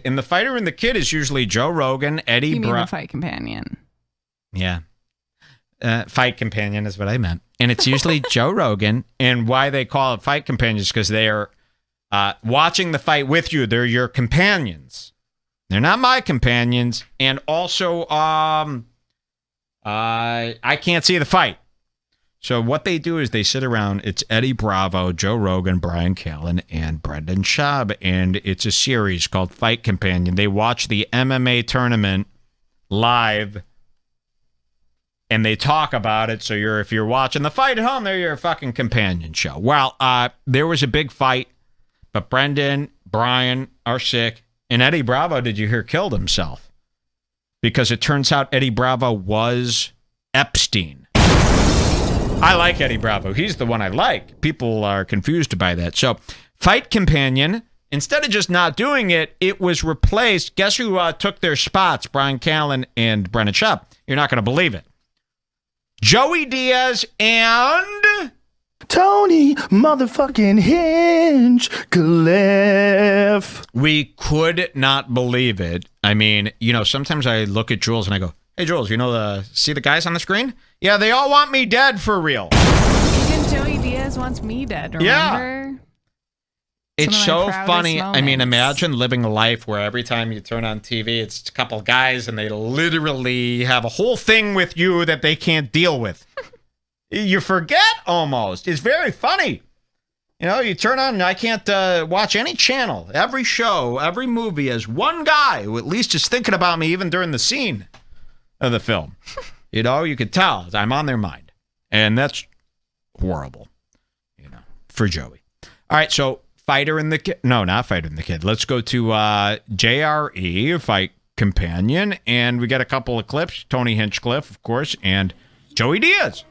And the fighter and the kid is usually Joe Rogan, Eddie You mean the fight companion? Yeah. Fight companion is what I meant. And it's usually Joe Rogan. And why they call it fight companions is because they are watching the fight with you. They're your companions. They're not my companions. And also, I can't see the fight. So what they do is they sit around. It's Eddie Bravo, Joe Rogan, Brian Callen, and Brendan Schaub. And it's a series called Fight Companion. They watch the MMA tournament live. And they talk about it, so if you're watching the fight at home, they're your fucking companion show. Well, there was a big fight, but Brendan, Brian are sick, and Eddie Bravo, did you hear, killed himself? Because it turns out Eddie Bravo was Epstein. I like Eddie Bravo. He's the one I like. People are confused by that. So, Fight Companion, instead of just not doing it, it was replaced. Guess who took their spots? Brian Callen and Brendan Schaub. You're not going to believe it. Joey Diaz and Tony motherfucking Hinchcliffe. We could not believe it. I mean, sometimes I look at Jules and I go, hey, Jules, see the guys on the screen? Yeah, they all want me dead for real. Even Joey Diaz wants me dead, remember? Yeah. It's so funny. Moments. I mean, imagine living a life where every time you turn on TV, it's a couple guys and they literally have a whole thing with you that they can't deal with. You forget almost. It's very funny. You turn on, I can't watch any channel. Every show, every movie has one guy who at least is thinking about me even during the scene of the film. You could tell I'm on their mind. And that's horrible, for Joey. All right, so Fighter and the Kid. No, not Fighter and the Kid. Let's go to JRE, Fight Companion. And we got a couple of clips. Tony Hinchcliffe, of course, and Joey Diaz.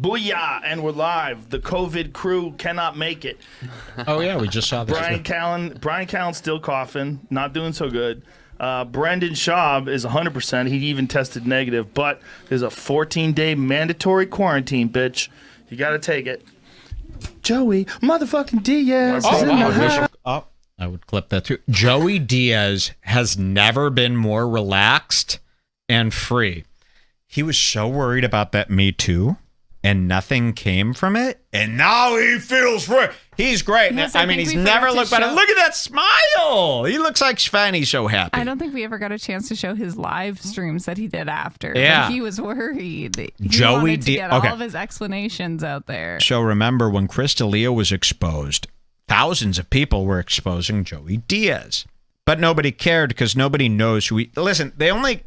Booyah, and we're live. The COVID crew cannot make it. Oh, yeah, we just saw this. Brian Callen's still coughing, not doing so good. Brendan Schaub is 100%. He even tested negative, but there's a 14-day mandatory quarantine, bitch. You got to take it. Joey motherfucking Diaz is in the house. I would clip that too. Joey Diaz has never been more relaxed and free. He was so worried about that Me Too, and nothing came from it. And now he feels free. He's great. Yes, He's never looked better. Look at that smile. He looks like Sven. He's so happy. I don't think we ever got a chance to show his live streams that he did after. Yeah. But he was worried. He Joey wanted to get okay. all of his explanations out there. So remember when Chris D'Elia was exposed, thousands of people were exposing Joey Diaz. But nobody cared because nobody knows who he... Listen, they only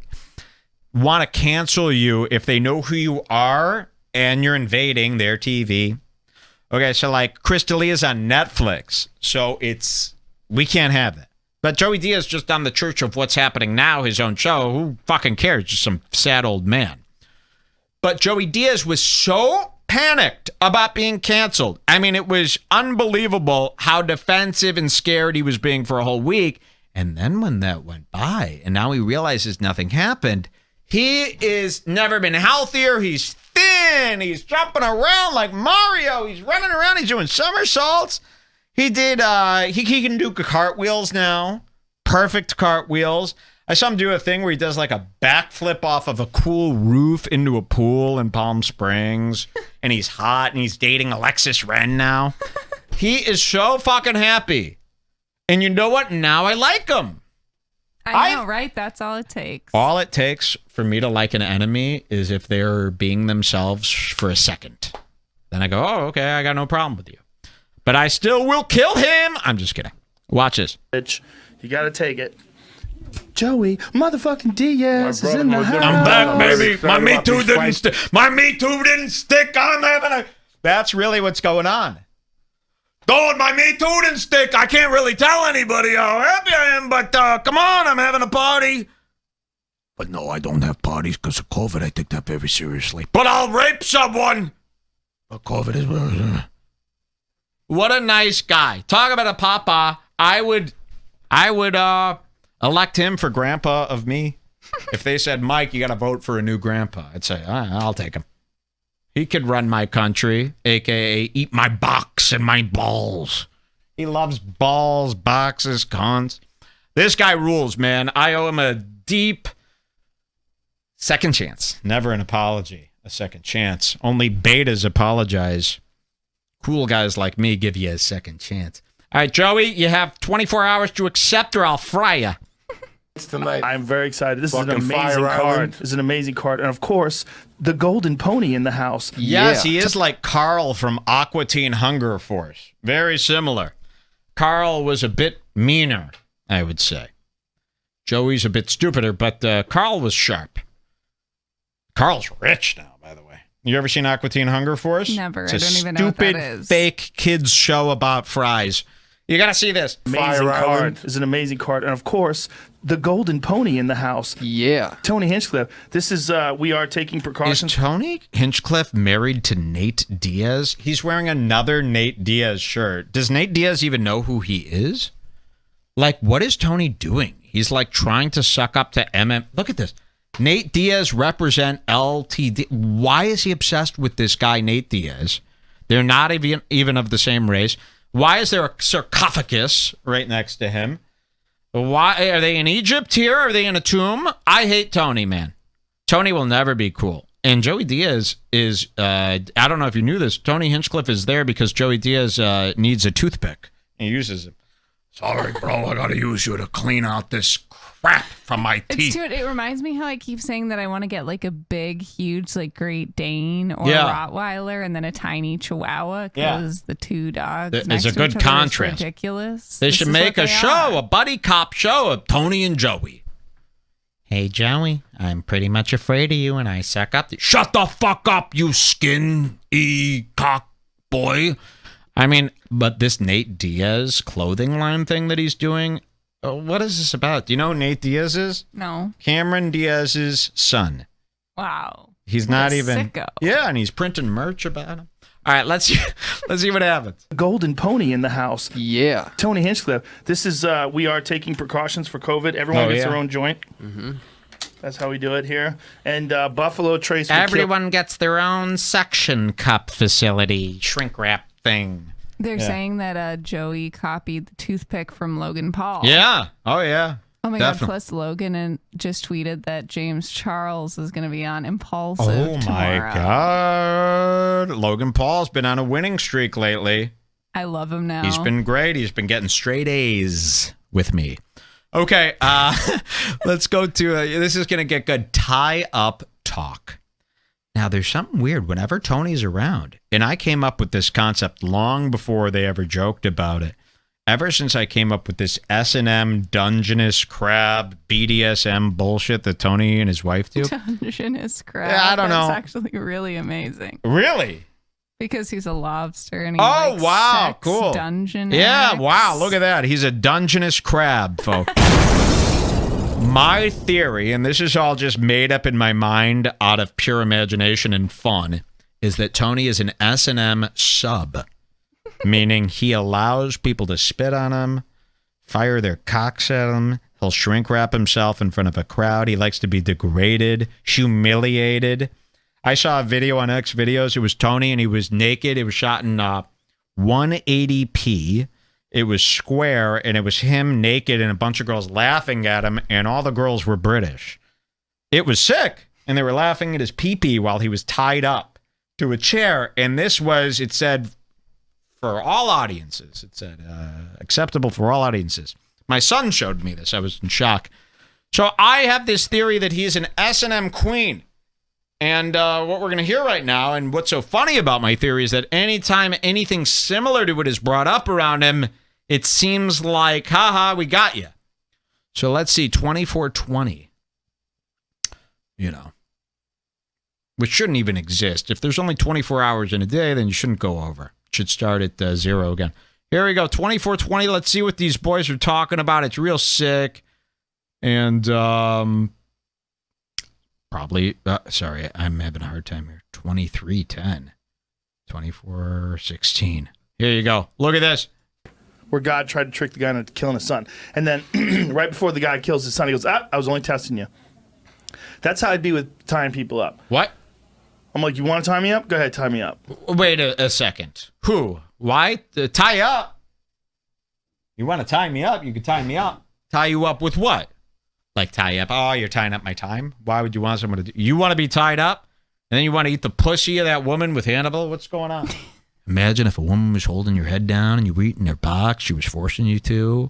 want to cancel you if they know who you are and you're invading their TV. Okay, so like Chris D'Elia's on Netflix, so we can't have that. But Joey Diaz just on the Church of What's Happening Now, his own show. Who fucking cares? Just some sad old man. But Joey Diaz was so panicked about being canceled. I mean, it was unbelievable how defensive and scared he was being for a whole week. And then when that went by, and now he realizes nothing happened, he is never been healthier. He's thin. He's jumping around like Mario. He's running around. He's doing somersaults. He did, he can do cartwheels now. Perfect cartwheels. I saw him do a thing where he does like a backflip off of a cool roof into a pool in Palm Springs. And he's hot and he's dating Alexis Wren now. He is so fucking happy. And you know what? Now I like him. I know, right? That's all it takes. All it takes for me to like an enemy is if they're being themselves for a second. Then I go, oh, okay, I got no problem with you. But I still will kill him. I'm just kidding. Watch this. Bitch, you got to take it. Joey motherfucking Diaz is in the house. I'm back, baby. My Me Too didn't stick. My Me Too didn't stick. I'm having a... That's really what's going on. Don't, my Me Too didn't stick. I can't really tell anybody how happy I am, but come on, I'm having a party. But no, I don't have parties because of COVID. I take that very seriously. But I'll rape someone. But COVID is... What a nice guy. Talk about a papa. I would elect him for grandpa of me. If they said, Mike, you got to vote for a new grandpa, I'd say, I'll take him. He could run my country, a.k.a. eat my box and my balls. He loves balls, boxes, cons. This guy rules, man. I owe him a deep second chance. Never an apology. A second chance. Only betas apologize. Cool guys like me give you a second chance. All right, Joey, you have 24 hours to accept or I'll fry you. Tonight. I'm very excited. This is an amazing card. This is an amazing card. And, of course, the golden pony in the house. Yes, he is like Carl from Aqua Teen Hunger Force. Very similar. Carl was a bit meaner, I would say. Joey's a bit stupider, but Carl was sharp. Carl's rich now, by the way. You ever seen Aqua Teen Hunger Force? Never. It's I don't even know what that is. Stupid, fake kids show about fries. You got to see this. Amazing card. This is an amazing card. And, of course, the golden pony in the house. Yeah. Tony Hinchcliffe. This is, we are taking precautions. Is Tony Hinchcliffe married to Nate Diaz? He's wearing another Nate Diaz shirt. Does Nate Diaz even know who he is? Like, what is Tony doing? He's like trying to suck up to MM. Look at this. Nate Diaz represent LTD. Why is he obsessed with this guy, Nate Diaz? They're not even of the same race. Why is there a sarcophagus right next to him? Why are they in Egypt here? Are they in a tomb? I hate Tony, man. Tony will never be cool. And Joey Diaz is, I don't know if you knew this, Tony Hinchcliffe is there because Joey Diaz needs a toothpick. He uses it. Sorry, bro, I gotta use you to clean out this crap from my teeth. It reminds me how I keep saying that I want to get like a big, huge, like Great Dane or a Rottweiler and then a tiny Chihuahua because the two dogs It's a good contrast. Ridiculous. They should make a show, a buddy cop show of Tony and Joey. Hey, Joey, I'm pretty much afraid of you and I suck up. Shut the fuck up, you skin-y cock boy. I mean, but this Nate Diaz clothing line thing that he's doing, what is this about? Do you know who Nate Diaz is? No. Cameron Diaz's son. Wow. He's not even. Sicko. Yeah, and he's printing merch about him. All right, let's see what happens. Golden pony in the house. Yeah. Tony Hinchcliffe. This is, we are taking precautions for COVID. Everyone gets their own joint. Mm-hmm. That's how we do it here. And Buffalo Trace. Everyone gets their own suction cup facility, shrink wrap thing. They're saying that Joey copied the toothpick from Logan Paul. Yeah. Oh, yeah. Oh my Definitely. God! Plus, Logan just tweeted that James Charles is going to be on Impulsive. Oh my tomorrow. God! Logan Paul's been on a winning streak lately. I love him now. He's been great. He's been getting straight A's with me. Okay, let's go to this is going to get good. Tie up talk. Now, there's something weird whenever Tony's around, and I came up with this concept long before they ever joked about it. Ever since I came up with this S&M Dungeness Crab BDSM bullshit that Tony and his wife do. Dungeness crab. Yeah, I don't know. That's actually really amazing. Really? Because he's a lobster and he likes wow, sex cool. Dungeon. Yeah, acts. wow, look at that. He's a Dungeness crab, folks. My theory, and this is all just made up in my mind out of pure imagination and fun, is that Tony is an S&M sub, meaning he allows people to spit on him, fire their cocks at him. He'll shrink wrap himself in front of a crowd. He likes to be degraded, humiliated. I saw a video on X videos. It was Tony and he was naked. It was shot in 180p. It was square, and it was him naked and a bunch of girls laughing at him, and all the girls were British. It was sick, and they were laughing at his pee-pee while he was tied up to a chair, and this was, it said, for all audiences. It said, acceptable for all audiences. My son showed me this. I was in shock. So I have this theory that he's an S&M queen. And what we're going to hear right now, and what's so funny about my theory is that anytime anything similar to it is brought up around him, it seems like, haha, we got you. So let's see, 2420, you know, which shouldn't even exist. If there's only 24 hours in a day, then you shouldn't go over. It should start at 0 again. Here we go, 2420. Let's see what these boys are talking about. It's real sick. And probably, sorry, I'm having a hard time here. 2310, 2416. Here you go. Look at this. Where God tried to trick the guy into killing his son. And then right before the guy kills his son, he goes, I was only testing you. That's how I'd be with tying people up. What? I'm like, you want to tie me up? Go ahead, tie me up. Wait a second. Who? Why? Tie up? You want to tie me up? You could tie me up. Tie you up with what? Like tie you up. Oh, you're tying up my time? Why would you want someone to do? You want to be tied up? And then you want to eat the pussy of that woman with Hannibal? What's going on? Imagine if a woman was holding your head down and you were eating their box. She was forcing you to.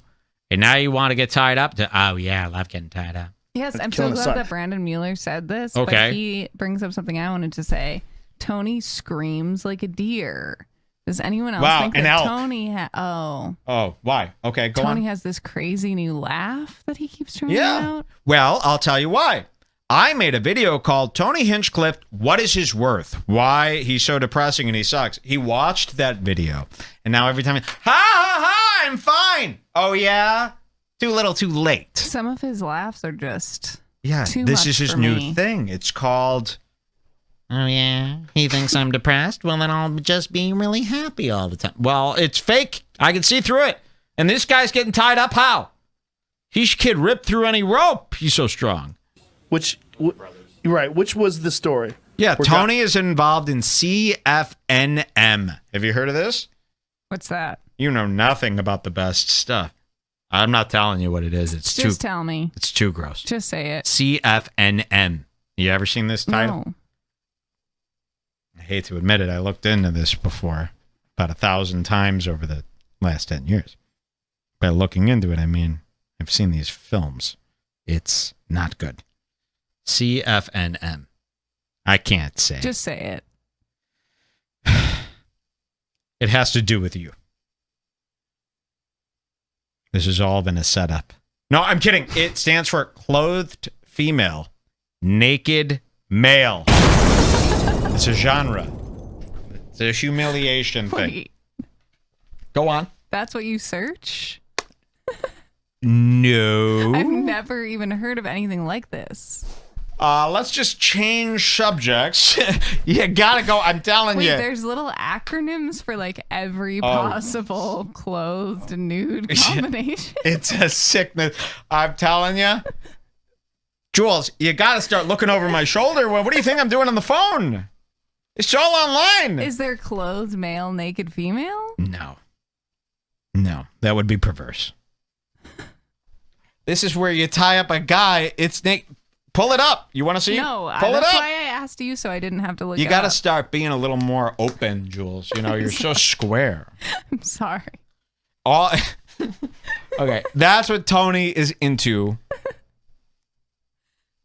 And now you want to get tied up? Oh, yeah, I love getting tied up. Yes, I'm so glad that Brandon Mueller said this. Okay. But he brings up something I wanted to say. Tony screams like a deer. Does anyone else think that Tony Oh, why? Okay, go on. Tony has this crazy new laugh that he keeps trying out? Well, I'll tell you why. I made a video called Tony Hinchcliffe, What is His Worth? Why he's so depressing and he sucks. He watched that video. And now every time, I'm fine. Oh, yeah? Too little, too late. Some of his laughs are just too this much is his for new me. thing. It's called... Oh, yeah? He thinks I'm depressed? Well, then I'll just be really happy all the time. Well, it's fake. I can see through it. And this guy's getting tied up how? He could rip through any rope. He's so strong. Which was the story? Yeah, Tony is involved in Cfnm. Have you heard of this? What's that? You know nothing about the best stuff. I'm not telling you what it is. Just tell me. It's too gross. Just say it. Cfnm. You ever seen this title? No. I hate to admit it. I looked into this before about 1,000 times over the last 10 years. By looking into it, I mean, I've seen these films. It's not good. Cfnm. I can't say. Just say it. It has to do with you. This has all been a setup. No, I'm kidding. It stands for clothed female, naked male. It's a genre. It's a humiliation thing. Wait. Go on. That's what you search? No. I've never even heard of anything like this. Let's just change subjects. You gotta go. I'm telling you. There's little acronyms for like every possible clothed and nude combination. It's a sickness. I'm telling you. Jules, you gotta start looking over my shoulder. Well, what do you think I'm doing on the phone? It's all online. Is there clothed male, naked female? No. No, that would be perverse. This is where you tie up a guy. It's naked. Pull it up. You want to see? No, Pull it up. That's why I asked you, so I didn't have to look. You got to start being a little more open, Jules. You know, you're so square. I'm sorry. Okay, that's what Tony is into.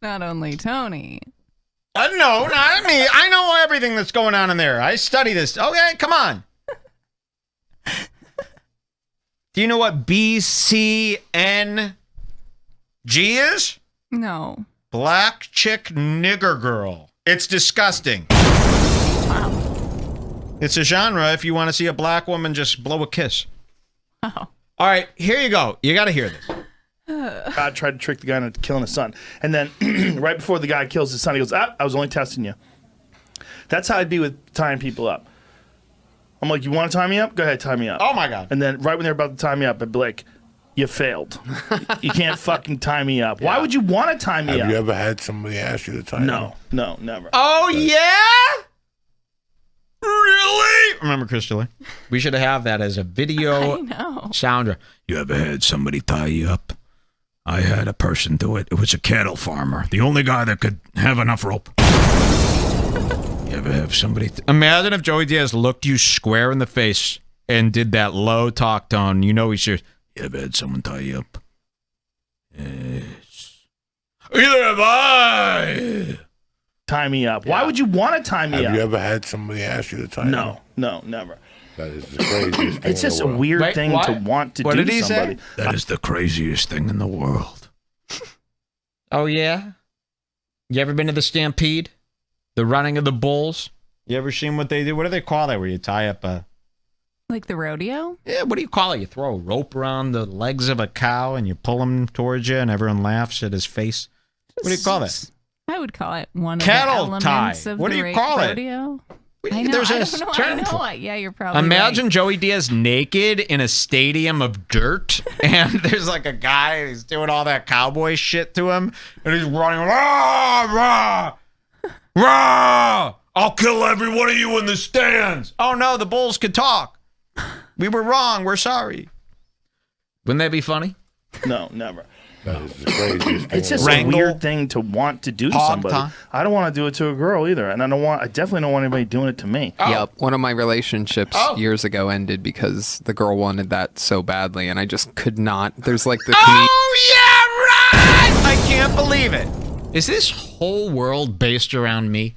Not only Tony. No, not me. I know everything that's going on in there. I study this. Okay, come on. Do you know what BCNG is? No. Black chick nigger girl. It's disgusting. Wow. It's a genre if you want to see a black woman just blow a kiss. Oh. All right, here you go. You got to hear this. God tried to trick the guy into killing his son. And then right before the guy kills his son, he goes, I was only testing you. That's how I'd be with tying people up. I'm like, you want to tie me up? Go ahead, tie me up. Oh, my God. And then right when they're about to tie me up, I'd be like, you failed. You can't fucking tie me up. Why would you want to tie me up? Have you ever had somebody ask you to tie you up? No, never. Oh, yeah? Really? Remember Crystal? We should have that as a video I know. sounder. You ever had somebody tie you up? I had a person do it. It was a cattle farmer. The only guy that could have enough rope. You ever have somebody... Imagine if Joey Diaz looked you square in the face and did that low talk tone. You know he's serious. You ever had someone tie you up? Yes. Either have I. Tie me up. Why would you want to tie me up? Have you ever had somebody ask you to tie you up? No, never. That is the craziest thing It's just in a the world. weird thing to want to What do did he to somebody. say? That is the craziest thing in the world. Oh, yeah? You ever been to the Stampede? The running of the bulls? You ever seen what they do? What do they call that where you tie up a... Like the rodeo? Yeah, what do you call it? You throw a rope around the legs of a cow and you pull him towards you and everyone laughs at his face. What do you call that? I would call it one Cattle of the elements tie. of What the do you call it? rodeo. I know, There's I a don't know. term I for know. it. Yeah, you're probably Imagine right. Joey Diaz naked in a stadium of dirt, and there's like a guy who's doing all that cowboy shit to him, and he's running, rah, rah, rah, I'll kill every one of you in the stands. Oh no, the bulls could talk. We were wrong. We're sorry. Wouldn't that be funny? No, never. That is the craziest thing. It's just Wrangle. a weird thing to want to do to somebody. I don't want to do it to a girl either, and I definitely don't want anybody doing it to me. Yep. One of my relationships years ago ended because the girl wanted that so badly, and I just could not. There's like the Oh, yeah, right! I can't believe it. Is this whole world based around me?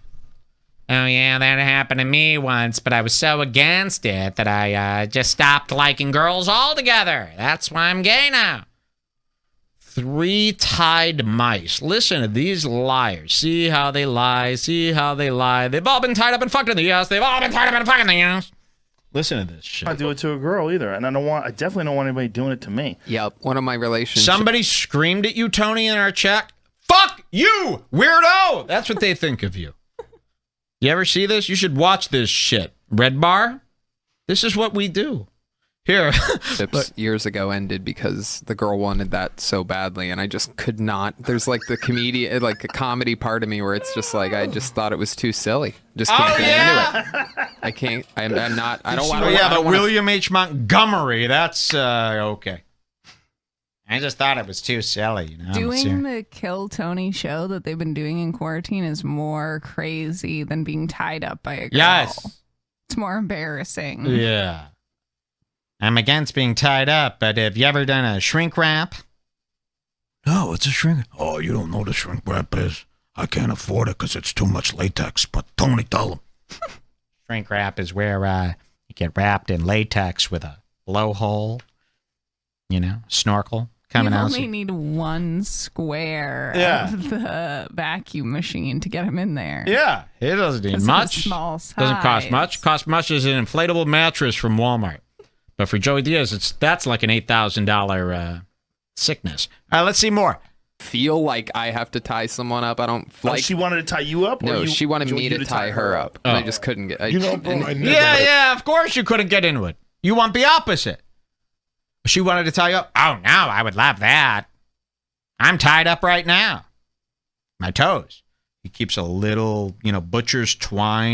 Oh, yeah, that happened to me once, but I was so against it that I just stopped liking girls altogether. That's why I'm gay now. 3 tied mice. Listen to these liars. See how they lie. See how they lie. They've all been tied up and fucked in the ass. They've all been tied up and fucked in the ass. Listen to this shit. I don't want to do it to a girl either, and I definitely don't want anybody doing it to me. Yep. One of my relationships. Somebody screamed at you, Tony, in our chat. Fuck you, weirdo! That's what they think of you. You ever see this? You should watch this shit. Redbar? This is what we do. Here. Years ago ended because the girl wanted that so badly, and I just could not. There's like the comedian, like a comedy part of me where it's just like I just thought it was too silly. Just can't get into it. I can't. I'm not. I don't want to. Yeah, but William H. Montgomery. That's okay. I just thought it was too silly. You know? Doing the Kill Tony show that they've been doing in quarantine is more crazy than being tied up by a girl. Yes. It's more embarrassing. Yeah. I'm against being tied up, but have you ever done a shrink wrap? No, it's a shrink. Oh, you don't know what a shrink wrap is. I can't afford it because it's too much latex. But Tony, tell him. Shrink wrap is where you get wrapped in latex with a blowhole, snorkel coming you out. only need 1 square of the vacuum machine to get him in there. Yeah, it doesn't need much. Small size. Doesn't cost much. Cost much as an inflatable mattress from Walmart. But for Joey Diaz, that's like an $8,000 sickness. All right, let's see more. Feel like I have to tie someone up. I don't like. She wanted to tie you up? No, she wanted me to tie her up. And I just couldn't get. Yeah, of course you couldn't get into it. You want the opposite. She wanted to tie you up. Oh, no, I would love that. I'm tied up right now. My toes. He keeps a little, butcher's twine